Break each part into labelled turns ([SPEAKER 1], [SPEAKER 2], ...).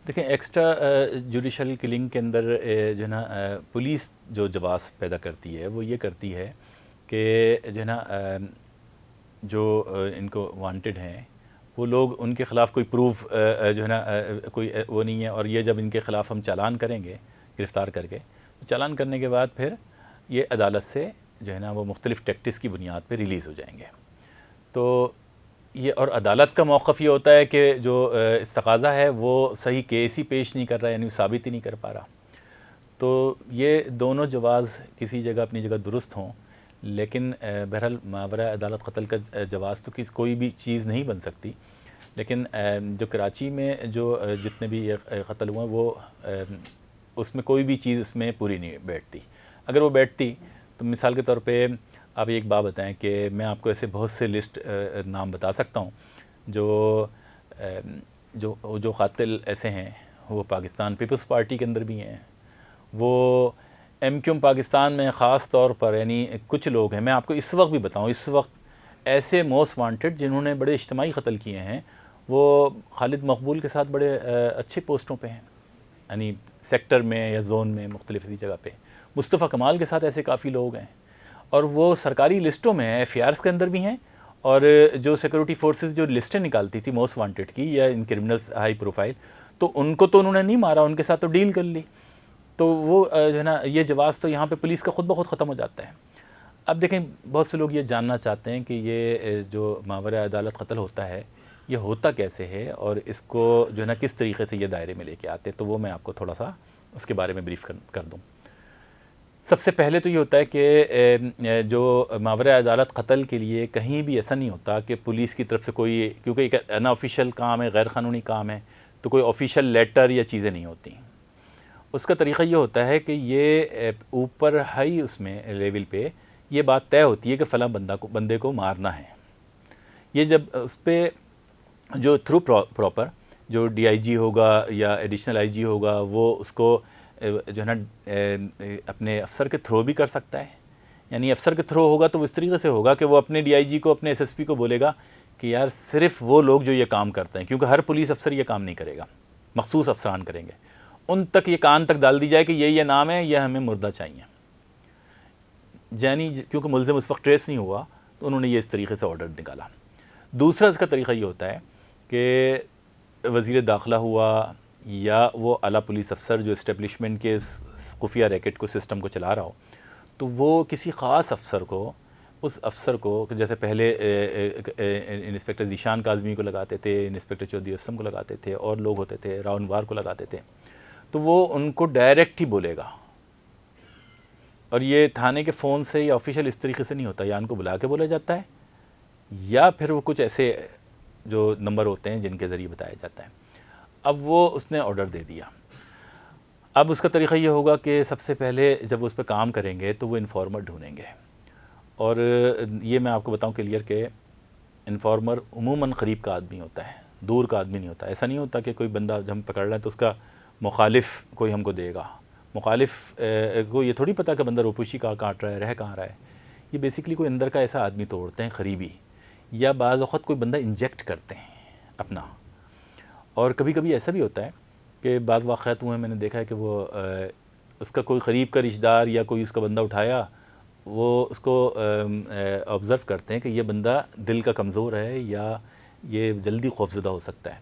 [SPEAKER 1] دیکھیں extra judicial killing کے اندر جو ہے نا پولیس جو جواز پیدا کرتی ہے وہ یہ کرتی ہے کہ جو ہے نا جو ان کو وانٹڈ ہیں وہ لوگ ان کے خلاف کوئی پروف جو ہے نا کوئی وہ نہیں ہے، اور یہ جب ان کے خلاف ہم چالان کریں گے گرفتار کر کے، تو چالان کرنے کے بعد پھر یہ عدالت سے جو ہے نا وہ مختلف ٹیکٹس کی بنیاد پہ ریلیز ہو جائیں گے۔ تو یہ اور عدالت کا موقف یہ ہوتا ہے کہ جو استقاضہ ہے وہ صحیح کیس ہی پیش نہیں کر رہا، یعنی ثابت ہی نہیں کر پا رہا۔ تو یہ دونوں جواز کسی جگہ اپنی جگہ درست ہوں، لیکن بہرحال ماورا عدالت قتل کا جواز تو کوئی بھی چیز نہیں بن سکتی، لیکن جو کراچی میں جو جتنے بھی قتل ہوئے وہ اس میں کوئی بھی چیز اس میں پوری نہیں بیٹھتی۔ اگر وہ بیٹھتی تو مثال کے طور پہ آپ ایک بات بتائیں کہ میں آپ کو ایسے بہت سے لسٹ نام بتا سکتا ہوں جو قاتل ایسے ہیں، وہ پاکستان پیپلز پارٹی کے اندر بھی ہیں، وہ ایم کیو ایم پاکستان میں خاص طور پر، یعنی کچھ لوگ ہیں، میں آپ کو اس وقت بھی بتاؤں، اس وقت ایسے موسٹ وانٹڈ جنہوں نے بڑے اجتماعی قتل کیے ہیں، وہ خالد مقبول کے ساتھ بڑے اچھے پوسٹوں پہ ہیں، یعنی سیکٹر میں یا زون میں مختلف اسی جگہ پہ۔ مصطفیٰ کمال کے ساتھ ایسے کافی لوگ ہیں، اور وہ سرکاری لسٹوں میں ہیں، ایف آئی آرز کے اندر بھی ہیں، اور جو سیکورٹی فورسز جو لسٹیں نکالتی تھی موسٹ وانٹڈ کی یا ان کرمنلز ہائی پروفائل، تو ان کو تو انہوں نے نہیں مارا، ان کے ساتھ تو ڈیل کر لی۔ تو وہ جو ہے نا یہ جواز تو یہاں پہ پولیس کا خود بخود ختم ہو جاتا ہے۔ اب دیکھیں بہت سے لوگ یہ جاننا چاہتے ہیں کہ یہ جو ماورا عدالت قتل ہوتا ہے یہ ہوتا کیسے ہے، اور اس کو جو ہے نا کس طریقے سے یہ دائرے میں لے کے آتے، تو وہ میں آپ کو تھوڑا سا اس کے بارے میں بریف کر دوں۔ سب سے پہلے تو یہ ہوتا ہے کہ جو ماورا عدالت قتل کے لیے کہیں بھی ایسا نہیں ہوتا کہ پولیس کی طرف سے کوئی، کیونکہ ایک انا آفیشیل کام ہے، غیر قانونی کام ہے، تو کوئی آفیشیل لیٹر یا چیزیں نہیں ہوتی۔ اس کا طریقہ یہ ہوتا ہے کہ یہ اوپر ہائی اس میں لیول پہ یہ بات طے ہوتی ہے کہ فلاں بندے کو مارنا ہے۔ یہ جب اس پہ جو تھرو پراپر جو ڈی آئی جی ہوگا یا ایڈیشنل آئی جی ہوگا، وہ اس کو جو ہے نا اپنے افسر کے تھرو بھی کر سکتا ہے، یعنی افسر کے تھرو ہوگا تو وہ اس طریقے سے ہوگا کہ وہ اپنے ڈی آئی جی کو، اپنے ایس ایس پی کو بولے گا کہ یار صرف وہ لوگ جو یہ کام کرتے ہیں، کیونکہ ہر پولیس افسر یہ کام نہیں کرے گا، مخصوص افسران کریں گے، ان تک یہ کان تک ڈال دی جائے کہ یہ نام ہے، یہ ہمیں مردہ چاہیے، یعنی کیونکہ ملزم اس وقت ٹریس نہیں ہوا تو انہوں نے یہ اس طریقے سے آرڈر نکالا۔ دوسرا اس کا طریقہ یہ ہوتا ہے کہ وزیر داخلہ ہوا یا وہ اعلیٰ پولیس افسر جو اسٹیبلشمنٹ کے خفیہ ریکٹ کو سسٹم کو چلا رہا ہو، تو وہ کسی خاص افسر کو، اس افسر کو جیسے پہلے انسپیکٹر ذیشان کاظمی کو لگاتے تھے، انسپیکٹر چودھری اسلم کو لگاتے تھے، اور لوگ ہوتے تھے، راؤ انوار کو لگاتے تھے، تو وہ ان کو ڈائریکٹ ہی بولے گا، اور یہ تھانے کے فون سے یا آفیشیل اس طریقے سے نہیں ہوتا، یا ان کو بلا کے بولا جاتا ہے یا پھر وہ کچھ ایسے جو نمبر ہوتے ہیں جن کے ذریعے بتایا جاتا ہے۔ اب وہ اس نے آرڈر دے دیا، اب اس کا طریقہ یہ ہوگا کہ سب سے پہلے جب وہ اس پہ کام کریں گے تو وہ انفارمر ڈھونڈیں گے، اور یہ میں آپ کو بتاؤں کلیئر کہ انفارمر عموماً قریب کا آدمی ہوتا ہے، دور کا آدمی نہیں ہوتا۔ ایسا نہیں ہوتا کہ کوئی بندہ جب ہم پکڑ رہے ہیں تو اس کا مخالف کوئی ہم کو دے گا، مخالف کو یہ تھوڑی پتہ کہ بندہ روپوشی کا کاٹ رہا ہے، رہ کہاں رہا ہے، یہ بیسیکلی کوئی اندر کا ایسا آدمی توڑتے ہیں قریبی، یا بعض وقت کوئی بندہ انجیکٹ کرتے ہیں اپنا۔ اور کبھی کبھی ایسا بھی ہوتا ہے کہ بعض واقعات ہوئے ہیں، میں نے دیکھا ہے کہ وہ اس کا کوئی قریب کا رشتہ دار یا کوئی اس کا بندہ اٹھایا، وہ اس کو آبزرو کرتے ہیں کہ یہ بندہ دل کا کمزور ہے یا یہ جلدی خوفزدہ ہو سکتا ہے،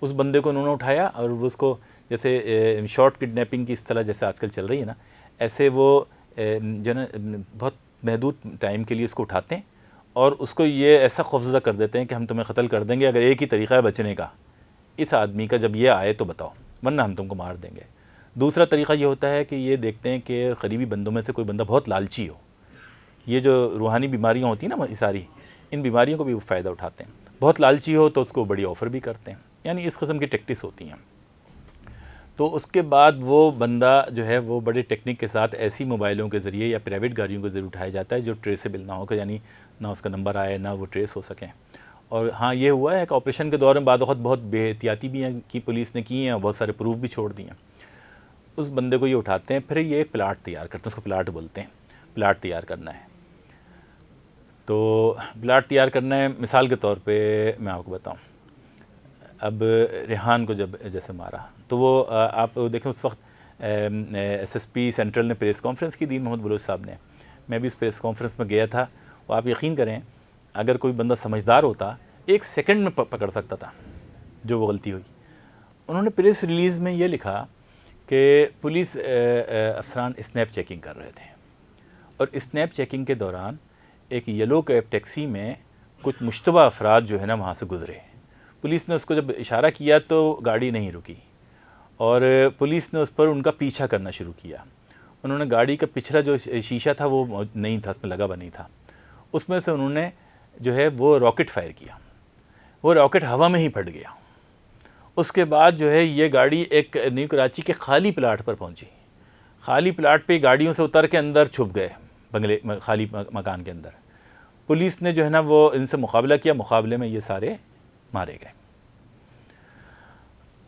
[SPEAKER 1] اس بندے کو انہوں نے اٹھایا اور وہ اس کو جیسے شارٹ کڈنیپنگ کی اصطلاح جیسے آج کل چل رہی ہے نا، ایسے وہ جو ہے نا بہت محدود ٹائم کے لیے اس کو اٹھاتے ہیں اور اس کو یہ ایسا خوفزدہ کر دیتے ہیں کہ ہم تمہیں قتل کر دیں گے اگر ایک ہی طریقہ ہے بچنے کا، اس آدمی کا جب یہ آئے تو بتاؤ ورنہ ہم تم کو مار دیں گے۔ دوسرا طریقہ یہ ہوتا ہے کہ یہ دیکھتے ہیں کہ قریبی بندوں میں سے کوئی بندہ بہت لالچی ہو، یہ جو روحانی بیماریاں ہوتی ہیں نا یہ ساری، ان بیماریوں کو بھی وہ فائدہ اٹھاتے ہیں، بہت لالچی ہو تو اس کو بڑی آفر بھی کرتے ہیں، یعنی اس قسم کی ٹیکٹکس ہوتی ہیں۔ تو اس کے بعد وہ بندہ جو ہے وہ بڑے ٹیکنک کے ساتھ ایسی موبائلوں کے ذریعے یا پرائیویٹ گاڑیوں کے ذریعے اٹھایا جاتا ہے جو ٹریسیبل نہ ہو، کہ یعنی نہ اس کا نمبر آئے نہ وہ ٹریس ہو سکیں۔ اور ہاں یہ ہوا ہے کہ آپریشن کے دور میں بعض وقت بہت بے احتیاطی بھی ہیں کی پولیس نے کی ہیں اور بہت سارے پروف بھی چھوڑ دی ہیں۔ اس بندے کو یہ اٹھاتے ہیں، پھر یہ پلاٹ تیار کرتے ہیں، اس کو پلاٹ بولتے ہیں، پلاٹ تیار کرنا ہے۔ تو پلاٹ تیار کرنا ہے، مثال کے طور پہ میں آپ کو بتاؤں، اب ریحان کو جب جیسے مارا تو وہ آپ دیکھیں اس وقت ایس ایس پی سینٹرل نے پریس کانفرنس کی، دین محمد بلوچ صاحب نے، میں بھی اس پریس کانفرنس میں گیا تھا، وہ آپ یقین کریں اگر کوئی بندہ سمجھدار ہوتا 1 سیکنڈ میں پکڑ سکتا تھا جو وہ غلطی ہوئی۔ انہوں نے پریس ریلیز میں یہ لکھا کہ پولیس افسران اسنیپ چیکنگ کر رہے تھے، اور اسنیپ چیکنگ کے دوران ایک یلو کیب ٹیکسی میں کچھ مشتبہ افراد جو ہے نا وہاں سے گزرے۔ پولیس نے اس کو جب اشارہ کیا تو گاڑی نہیں رکی، اور پولیس نے اس پر ان کا پیچھا کرنا شروع کیا۔ انہوں نے گاڑی کا پچھلا جو شیشہ تھا وہ نہیں تھا، اس میں لگا ہوا نہیں تھا، اس میں سے انہوں نے جو ہے وہ راکٹ فائر کیا، وہ راکٹ ہوا میں ہی پھٹ گیا۔ اس کے بعد جو ہے یہ گاڑی ایک نیو کراچی کے خالی پلاٹ پر پہنچی، خالی پلاٹ پہ گاڑیوں سے اتر کے اندر چھپ گئے بنگلے خالی مکان کے اندر۔ پولیس نے جو ہے نا وہ ان سے مقابلہ کیا، مقابلے میں یہ سارے مارے گئے۔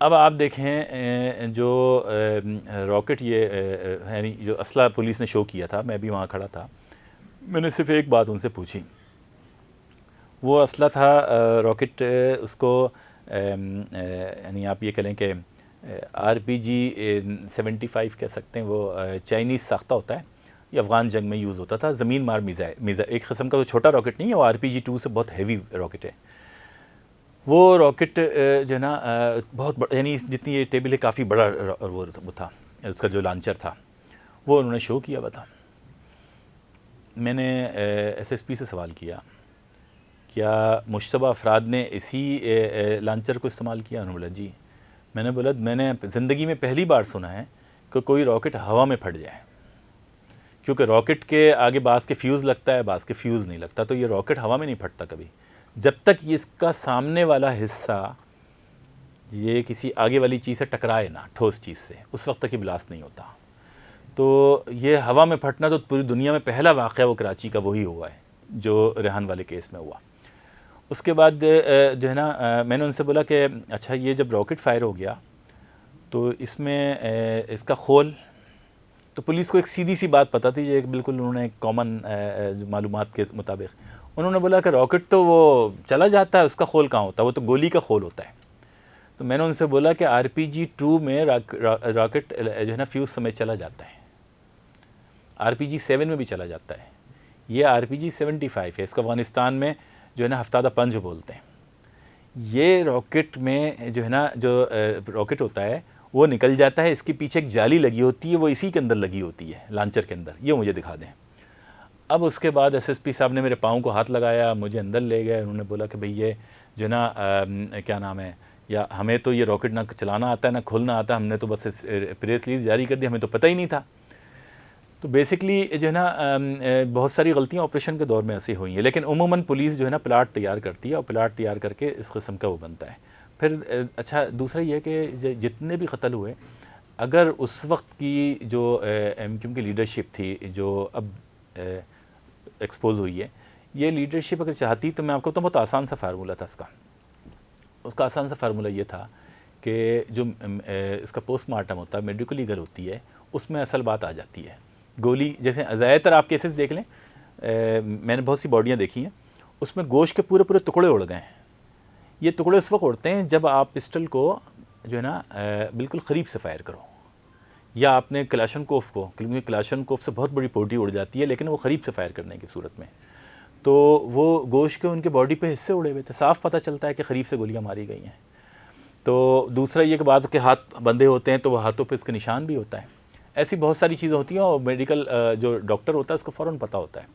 [SPEAKER 1] اب آپ دیکھیں جو راکٹ یہ یعنی جو اسلحہ پولیس نے شو کیا تھا، میں بھی وہاں کھڑا تھا، میں نے صرف ایک بات ان سے پوچھی، وہ اسلحہ تھا راکٹ، اس کو یعنی آپ یہ کہیں کہ RPG-75 کہہ سکتے ہیں، وہ چائنیز ساختہ ہوتا ہے، یہ افغان جنگ میں یوز ہوتا تھا، زمین مار میزائل، ایک قسم کا وہ چھوٹا راکٹ نہیں ہے، وہ RPG-2 سے بہت ہیوی راکٹ ہے۔ وہ راکٹ جو ہے نا بہت بڑا، یعنی جتنی یہ ٹیبل ہے کافی بڑا وہ تھا، اس کا جو لانچر تھا وہ انہوں نے شو کیا ہوا تھا۔ میں نے SSP سے سوال کیا کیا مشتبہ افراد نے اسی لانچر کو استعمال کیا؟ انہوں نے بولا جی۔ میں نے بولا میں نے زندگی میں پہلی بار سنا ہے کہ کوئی راکٹ ہوا میں پھٹ جائے، کیونکہ راکٹ کے آگے بعض کے فیوز لگتا ہے، بعض کے فیوز نہیں لگتا، تو یہ راکٹ ہوا میں نہیں پھٹتا کبھی جب تک اس کا سامنے والا حصہ یہ کسی آگے والی چیز سے ٹکرائے نہ، ٹھوس چیز سے، اس وقت تک یہ بلاسٹ نہیں ہوتا۔ تو یہ ہوا میں پھٹنا تو پوری دنیا میں پہلا واقعہ وہ کراچی کا وہی ہوا ہے جو ریحان والے کیس میں ہوا۔ اس کے بعد جو ہے نا میں نے ان سے بولا کہ اچھا یہ جب راکٹ فائر ہو گیا تو اس میں اس کا خول، تو پولیس کو ایک سیدھی سی بات پتہ تھی، یہ بالکل انہوں نے کامن معلومات کے مطابق انہوں نے بولا کہ راکٹ تو وہ چلا جاتا ہے، اس کا خول کہاں ہوتا ہے، وہ تو گولی کا خول ہوتا ہے۔ تو میں نے ان سے بولا کہ RPG-2 میں راکٹ جو ہے نا فیوز سمیت چلا جاتا ہے، RPG-7 میں بھی چلا جاتا ہے، یہ RPG-75 ہے، اس کو افغانستان میں جو ہے نا ہفتادہ پنج بولتے ہیں۔ یہ راکٹ میں جو ہے نا جو راکٹ ہوتا ہے وہ نکل جاتا ہے، اس کے پیچھے ایک جالی لگی ہوتی ہے، وہ اسی کے اندر لگی ہوتی ہے، لانچر کے اندر، یہ مجھے دکھا دیں۔ اب اس کے بعد SSP صاحب نے میرے پاؤں کو ہاتھ لگایا، مجھے اندر لے گئے، انہوں نے بولا کہ بھئی یہ جو ہے نا کیا نام ہے، یا ہمیں تو یہ راکٹ نہ چلانا آتا ہے نہ کھولنا آتا ہے، ہم نے تو بس پریس ریلیز جاری کر دی، ہمیں تو پتہ ہی نہیں تھا۔ تو بیسکلی جو ہے نا بہت ساری غلطیاں آپریشن کے دور میں ایسی ہوئی ہیں، لیکن عموماً پولیس جو ہے نا پلاٹ تیار کرتی ہے، اور پلاٹ تیار کر کے اس قسم کا وہ بنتا ہے۔ پھر اچھا دوسرا یہ کہ جتنے بھی قتل ہوئے، اگر اس وقت کی جو MQM کی لیڈرشپ تھی جو اب ایکسپوز ہوئی ہے، یہ لیڈرشپ اگر چاہتی تو میں آپ کو تو بہت آسان سا فارمولہ تھا اس کا آسان سا فارمولہ یہ تھا کہ جو اس کا پوسٹ مارٹم ہوتا ہے، میڈیکل لیگل ہوتی ہے، اس میں اصل بات آ جاتی ہے۔ گولی جیسے زیادہ تر آپ کیسز دیکھ لیں، میں نے بہت سی باڈیاں دیکھی ہیں، اس میں گوشت کے پورے پورے ٹکڑے اڑ گئے ہیں۔ یہ ٹکڑے اس وقت اڑتے ہیں جب آپ پسٹل کو جو ہے نا بالکل قریب سے فائر کرو، یا آپ نے کلاشنکوف کو، کیونکہ کلاشنکوف سے بہت بڑی پوٹی اڑ جاتی ہے لیکن وہ قریب سے فائر کرنے کی صورت میں، تو وہ گوشت کے ان کے باڈی پہ حصے اڑے ہوئے تھے، صاف پتہ چلتا ہے کہ قریب سے گولیاں ماری گئی ہیں۔ تو دوسرا یہ کہ بعض کے ہاتھ بندھے ہوتے ہیں تو وہ ہاتھوں پہ اس کا نشان بھی ہوتا ہے۔ ایسی بہت ساری چیزیں ہوتی ہیں، اور میڈیکل جو ڈاکٹر ہوتا ہے اس کو فوراً پتہ ہوتا ہے۔